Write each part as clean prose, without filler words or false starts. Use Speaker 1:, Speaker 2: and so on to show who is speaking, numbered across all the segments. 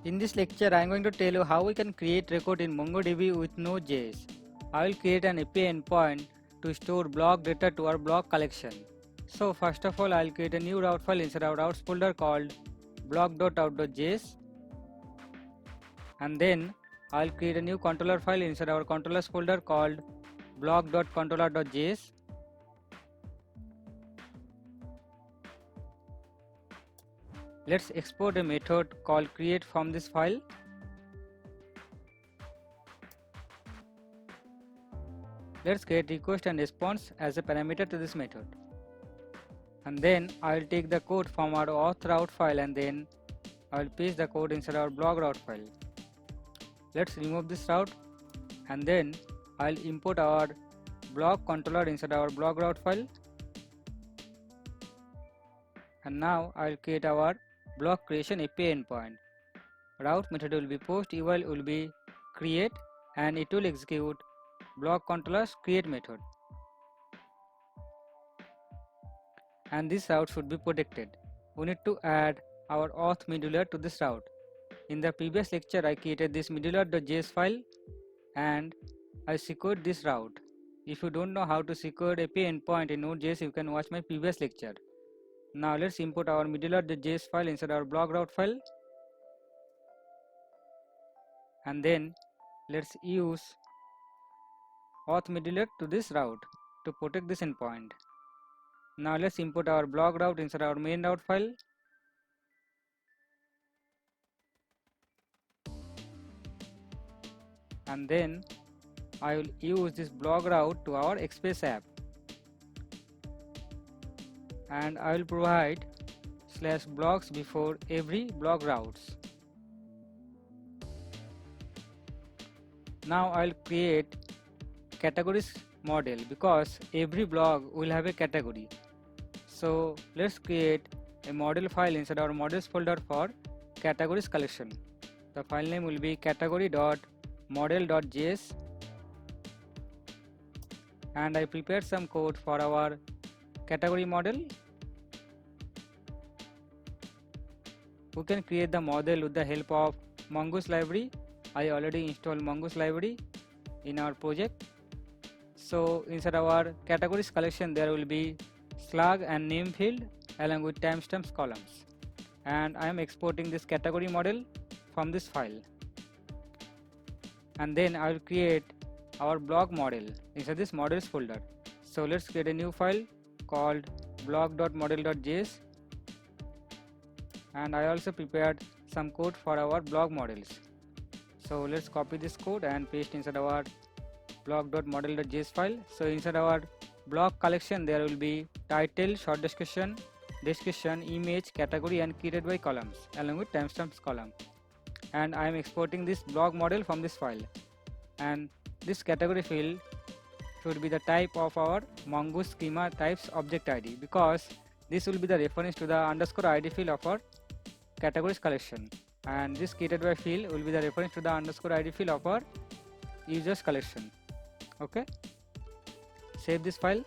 Speaker 1: In this lecture, I am going to tell you how we can create record in MongoDB with Node.js. I will create an API endpoint to store block data to our block collection. So first of all, I will create a new route file inside our routes folder called block.out.js, and then I will create a new controller file inside our controllers folder called block.controller.js. Let's export a method called create from this file. Let's create request and response as a parameter to this method. And then I will take the code from our auth route file and then I will paste the code inside our block route file. Let's remove this route and then I will import our block controller inside our block route file. And now I will create our block creation API endpoint. Route method will be post, eval will be create, and it will execute block controllers create method. And this route should be protected. We need to add our auth modular to this route. In the previous lecture, I created this modular.js file and I secured this route. If you don't know how to secure API endpoint in Node.js, you can watch my previous lecture. Now let's import our modular.js file inside our block route file, and then let's use auth modular to this route to protect this endpoint. Now let's import our block route inside our main route file, and then I will use this block route to our Express app, and I will provide /blocks before every block routes. Now I will create categories model because every block will have a category. So let's create a model file inside our models folder for categories collection. The file name will be category.model.js, and I prepared some code for our category model. We can create the model with the help of Mongoose library. I already installed Mongoose library in our project. So inside our categories collection there will be slug and name field along with timestamps columns, and I am exporting this category model from this file. And then I will create our block model inside this models folder. So let's create a new file called block.model.js, and I also prepared some code for our block models. So let's copy this code and paste inside our block.model.js file. So inside our block collection there will be title, short description, image, category, and created by columns along with timestamps column. And I am exporting this block model from this file, and this category field should be the type of our Mongoose schema types object ID, because this will be the reference to the _id field of our categories collection, and this created by field will be the reference to the _id field of our users collection. Okay, save this file.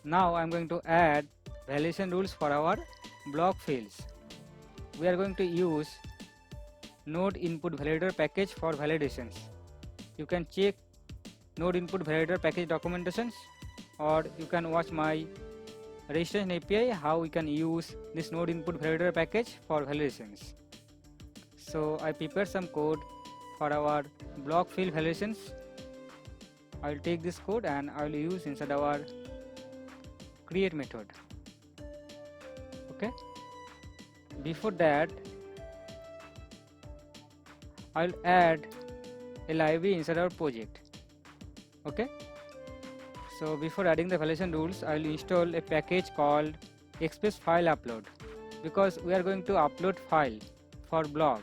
Speaker 1: Now I am going to add validation rules for our block fields. We are going to use node input validator package for validations. You can check node input validator package documentations, or you can watch my registration API how we can use this node input validator package for validations. So I prepared some code for our block field validations. I will take this code and I will use inside our create method. Okay, before that I will add a library inside our project. Okay, so before adding the validation rules, I will install a package called Express file upload, because we are going to upload file for blog.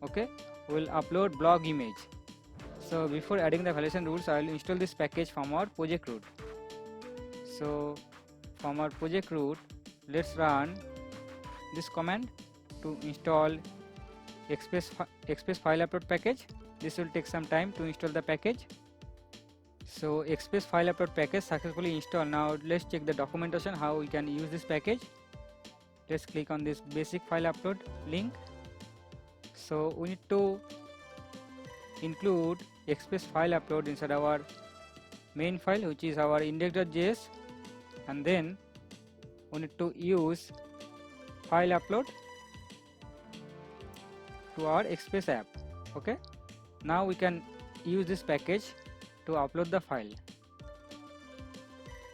Speaker 1: Okay, we will upload blog image. So before adding the validation rules, I will install this package from our project root. So from our project root, let's run this command to install Express file upload package. This will take some time to install the package. So Express file upload package successfully installed. Now let's check the documentation how we can use this package. Let's click on this basic file upload link. So we need to include express file upload inside our main file, which is our index.js, and then we need to use file upload to our express app. Okay, now we can use this package to upload the file.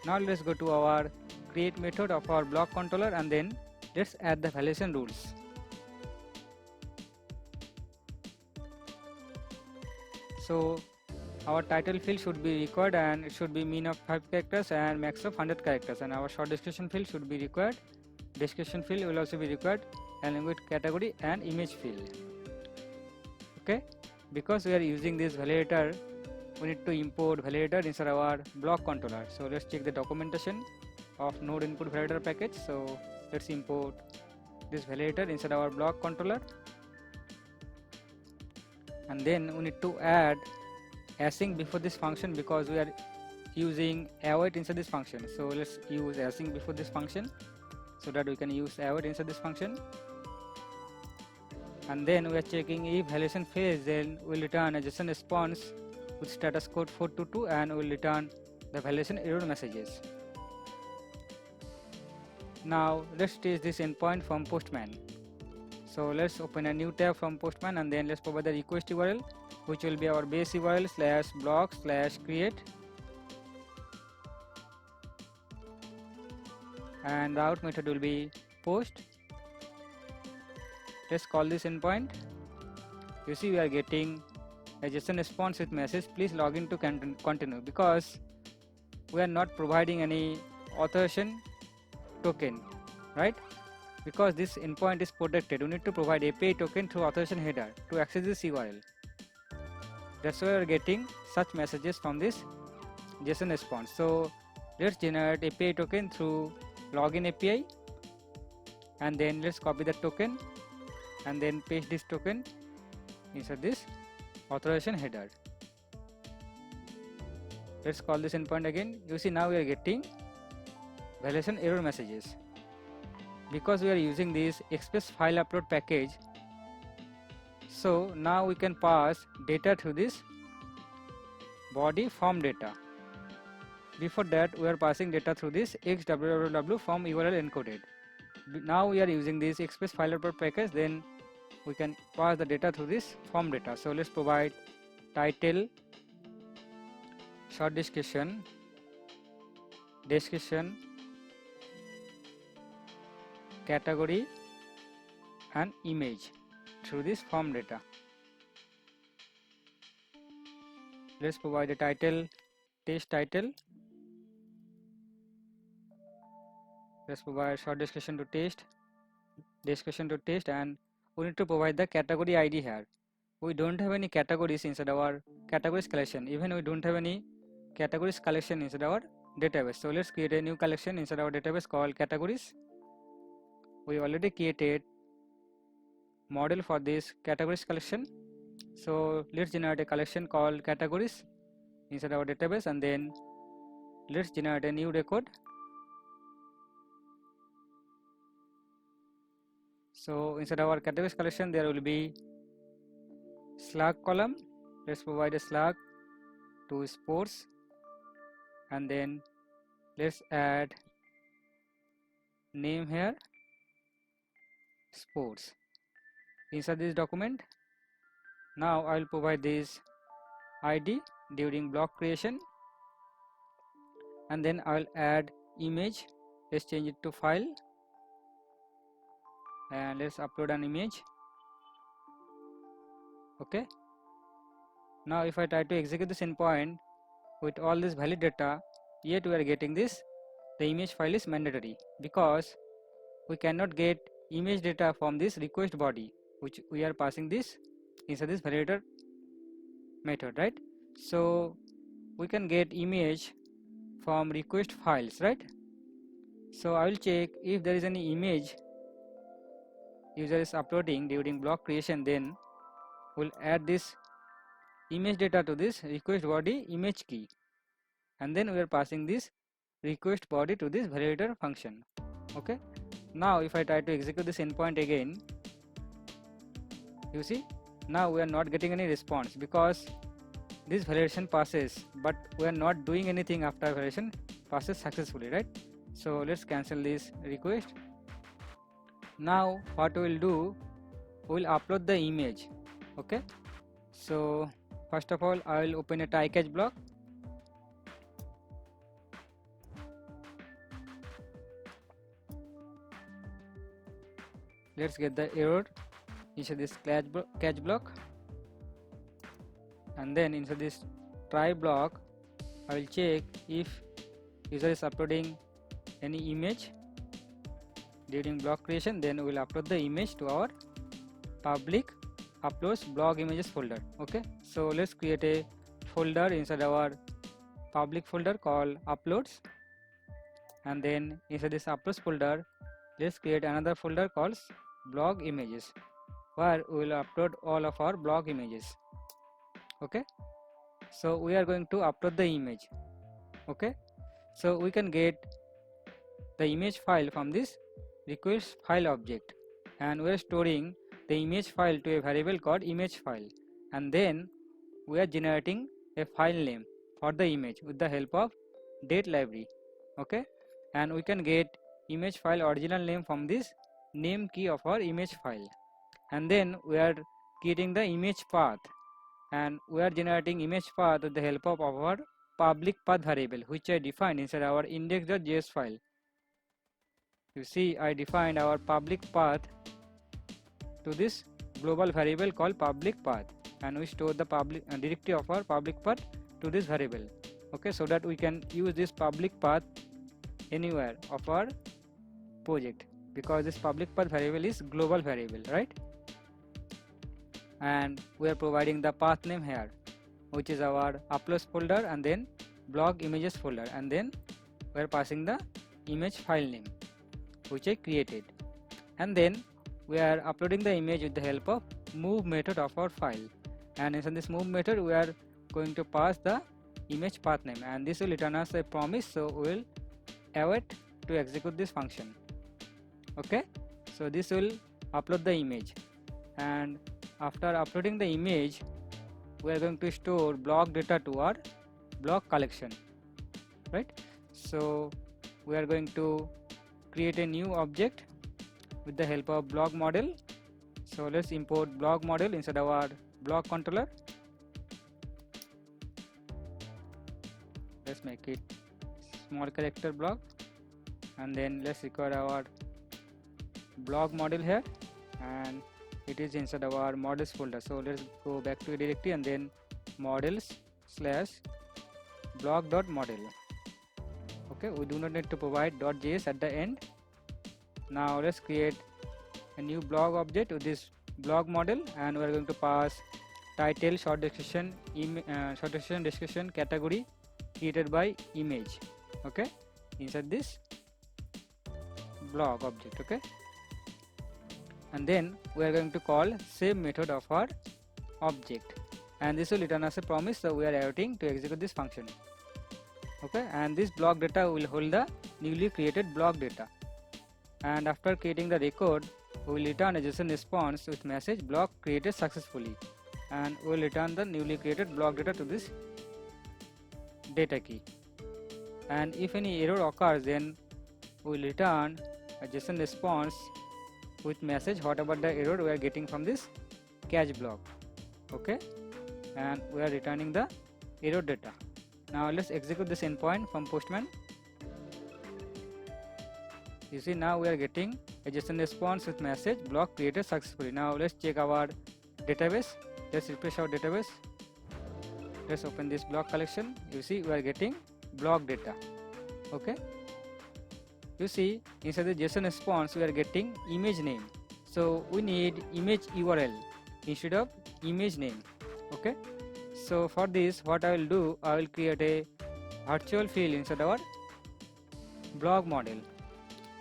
Speaker 1: Now let's go to our create method of our block controller, and then let's add the validation rules. So our title field should be required, and it should be min of 5 characters and max of 100 characters, and our short description field should be required. Description field will also be required, along with category and image field. Okay, because we are using this validator, we need to import validator inside our block controller. So let's check the documentation of node input validator package. So let's import this validator inside our block controller, and then we need to add async before this function because we are using await inside this function. So let's use async before this function so that we can use await inside this function. And then we are checking if validation fails, then we'll return a JSON response with status code 422, and we'll return the validation error messages. Now let's test this endpoint from Postman. So let's open a new tab from Postman, and then let's provide the request URL, which will be our base URL /block/create, and route method will be post. Let's call this endpoint. You see we are getting a JSON response with message please log in to continue, because we are not providing any authorization token, right? Because this endpoint is protected, we need to provide API token through authorization header to access this URL. That's why we are getting such messages from this JSON response. So let's generate API token through login API, and then let's copy that token and then paste this token inside this authorization header. Let's call this endpoint again. You see now we are getting validation error messages because we are using this express file upload package. So now we can pass data through this body form data. Before that we are passing data through this xwww form URL encoded. Now we are using this express file upload package, then we can pass the data through this form data. So let's provide title, short description, category and image through this form data. Let's provide a title, test title. Let's provide short description to test, and we need to provide the category ID here. We don't have any categories inside our categories collection. Even we don't have any categories collection inside our database. So let's create a new collection inside our database called categories. We already created model for this categories collection. So let's generate a collection called categories inside our database, and then let's generate a new record. So inside our categories collection there will be slug column. Let's provide a slug to sports, and then let's add name here, sports, inside this document. Now I will provide this ID during block creation, and then I will add image. Let's change it to file, and let's upload an image. Okay, now if I try to execute this endpoint with all this valid data, yet we are getting this, the image file is mandatory because we cannot get image data from this request body, which we are passing this inside this validator method, right? So we can get image from request files, right? So I will check if there is any image user is uploading during block creation, then we'll add this image data to this request body image key, and then we are passing this request body to this validator function. Okay, now if I try to execute this endpoint again, You see, now we are not getting any response because this validation passes, but we are not doing anything after validation passes successfully, right? So let's cancel this request. Now what we will do, we will upload the image. Okay, so first of all I will open a try catch block. Let's get the error inside this catch block, and then inside this try block I will check if user is uploading any image during block creation. Then we will upload the image to our public uploads blog images folder. Okay, so let's create a folder inside our public folder called uploads, and then inside this uploads folder let's create another folder called blog images, where we will upload all of our blog images. Okay, so we are going to upload the image. Okay, so we can get the image file from this request file object, and we are storing the image file to a variable called image file, and then we are generating a file name for the image with the help of date library. Okay, and we can get image file original name from this name key of our image file, and then we are creating the image path, and we are generating image path with the help of our public path variable, which I defined inside our index.js file. You see, I defined our public path to this global variable called public path, and we store the public directory of our public path to this variable. Okay, so that we can use this public path anywhere of our project, because this public path variable is global variable, right? And we are providing the path name here, which is our uploads folder, and then blog images folder, and then we are passing the image file name which I created, and then we are uploading the image with the help of move method of our file, and inside this move method we are going to pass the image path name, and this will return us a promise, so we will await to execute this function. Okay, so this will upload the image, and after uploading the image we are going to store blog data to our blog collection, right? So we are going to create a new object with the help of blog model. So let's import blog model inside our blog controller. Let's make it small character blog, and then let's require our blog model here, and it is inside our models folder. So let's go back to a directory, and then models / blog.model. Okay, we do not need to provide .js at the end. Now let's create a new blog object with this blog model, and we are going to pass title, short description, description, category created by image. Okay, inside this blog object. Okay, and then we are going to call save method of our object, and this will return us a promise, so we are awaiting to execute this function. Okay, and this blog data will hold the newly created blog data, and after creating the record we will return a JSON response with message blog created successfully, and we will return the newly created blog data to this data key, and if any error occurs then we will return a JSON response with message whatever the error we are getting from this catch block. Okay, and we are returning the error data. Now let's execute this endpoint from Postman. You see, now we are getting a JSON response with message block created successfully. Now let's check our database. Let's refresh our database. Let's open this block collection. You see, we are getting block data. Okay, you see, inside the JSON response we are getting image name, so we need image URL instead of image name. Okay, so for this what I will do, I will create a virtual field inside our blog model.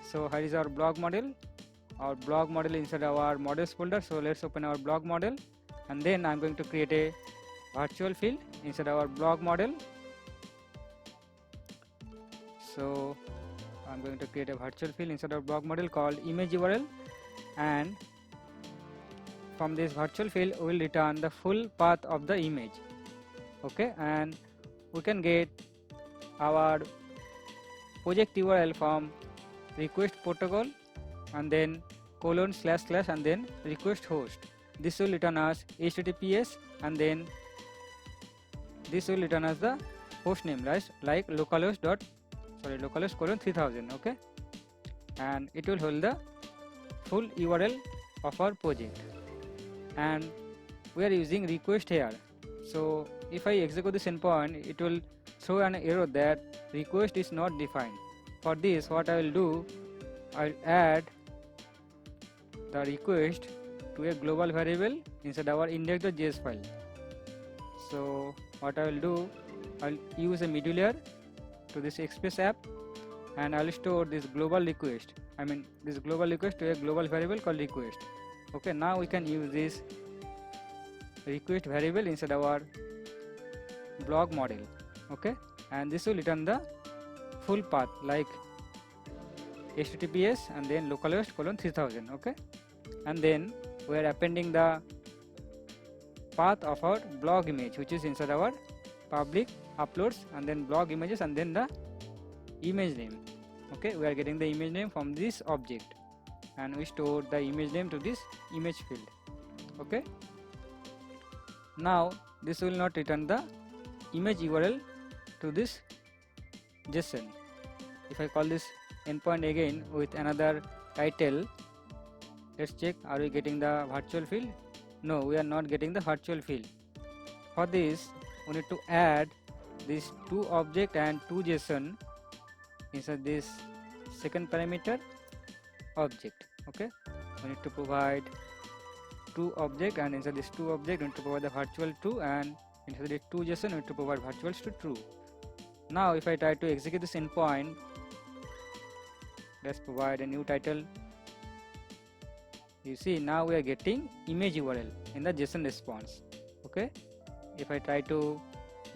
Speaker 1: So here is our blog model, inside our models folder. So let's open our blog model, and then I'm going to create a virtual field inside our blog model. So I'm going to create a virtual field inside our blog model called image URL, and from this virtual field we will return the full path of the image. Okay, and we can get our project URL from request protocol and then colon slash slash and then request host. This will return as HTTPS and then this will return as the host name, right? Like localhost colon 3000. Okay, and it will hold the full URL of our project, and we are using request here. So if I execute this endpoint, it will throw an error that request is not defined. For this, what I will do, I will add the request to a global variable inside our index.js file. So what I will do, I'll use a middleware to this Express app, and I'll store this global request. This global request to a global variable called request. Okay, now we can use this request variable inside our blog model. Okay, and this will return the full path like HTTPS and then localhost colon 3000. Okay, and then we are appending the path of our blog image, which is inside our public uploads and then blog images and then the image name. Okay, we are getting the image name from this object and we store the image name to this image field. Okay, now this will not return the image URL to this JSON. If I call this endpoint again with another title, let's check, are we getting the virtual field? No, we are not getting the virtual field. For this, we need to add these two object and two JSON inside this second parameter object. Okay, we need to provide two object, and inside this two object we need to provide the virtual true, and inside the two JSON we need to provide virtuals to true. Now if I try to execute this endpoint, let's provide a new title. You see, now we are getting image URL in the JSON response. Okay, if I try to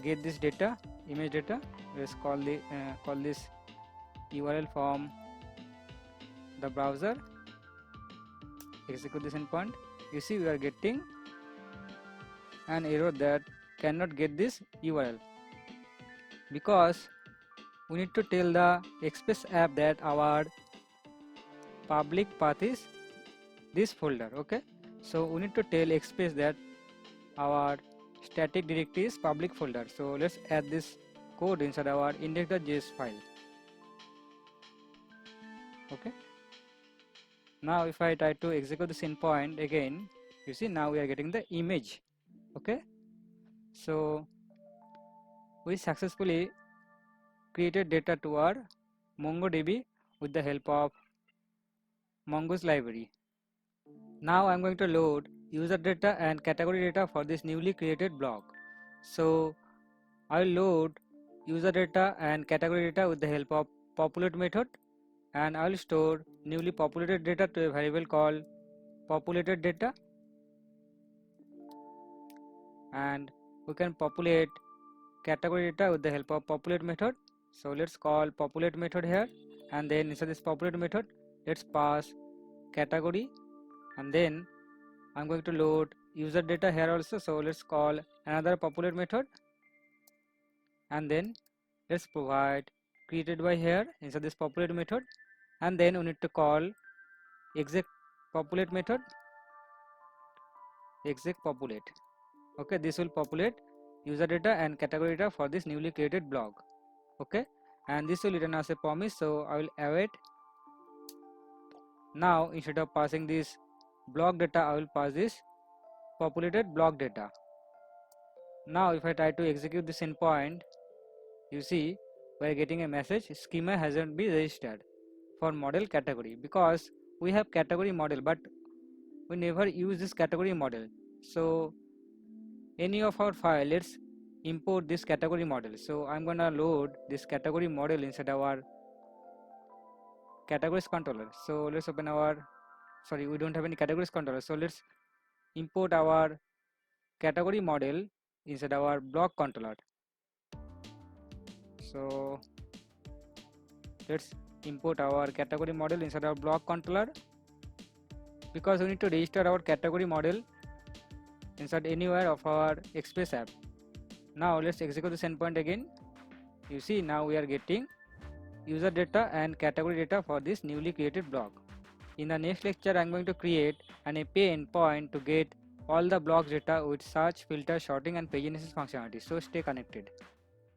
Speaker 1: get this data, image data, let's call this URL from the browser, execute this endpoint. You see, we are getting an error that cannot get this URL because we need to tell the Express app that our public path is this folder. Okay, so we need to tell Express that our static directory is public folder. So let's add this code inside our index.js file. Okay, now if I try to execute this endpoint again, you see, now we are getting the image. Okay, so we successfully created data to our MongoDB with the help of Mongoose library. Now I'm going to load user data and category data for this newly created blog. So I'll load user data and category data with the help of populate method, and I'll store newly populated data to a variable called populated data, and we can populate category data with the help of populate method. So let's call populate method here, and then inside this populate method let's pass category, and then I'm going to load user data here also. So let's call another populate method, and then let's provide created by here inside this populate method, and then we need to call exec populate method, exec populate. Okay, this will populate user data and category data for this newly created blog. Okay, and this will return as a promise, so I will await. Now instead of passing this blog data, I will pass this populated blog data. Now if I try to execute this endpoint, you see we are getting a message, schema hasn't been registered for model category, because we have category model but we never use this category model. So any of our file, let's import this category model. So I'm gonna load this category model inside our categories controller. So let's open our, sorry, we don't have any categories controller, so let's import our category model inside our blog controller. So let's import our category model inside our blog controller, because we need to register our category model inside anywhere of our Express app. Now let's execute this endpoint again. You see, now we are getting user data and category data for this newly created blog. In the next lecture, I am going to create an API endpoint to get all the blogs data with search, filter, sorting and pagination functionality. So stay connected.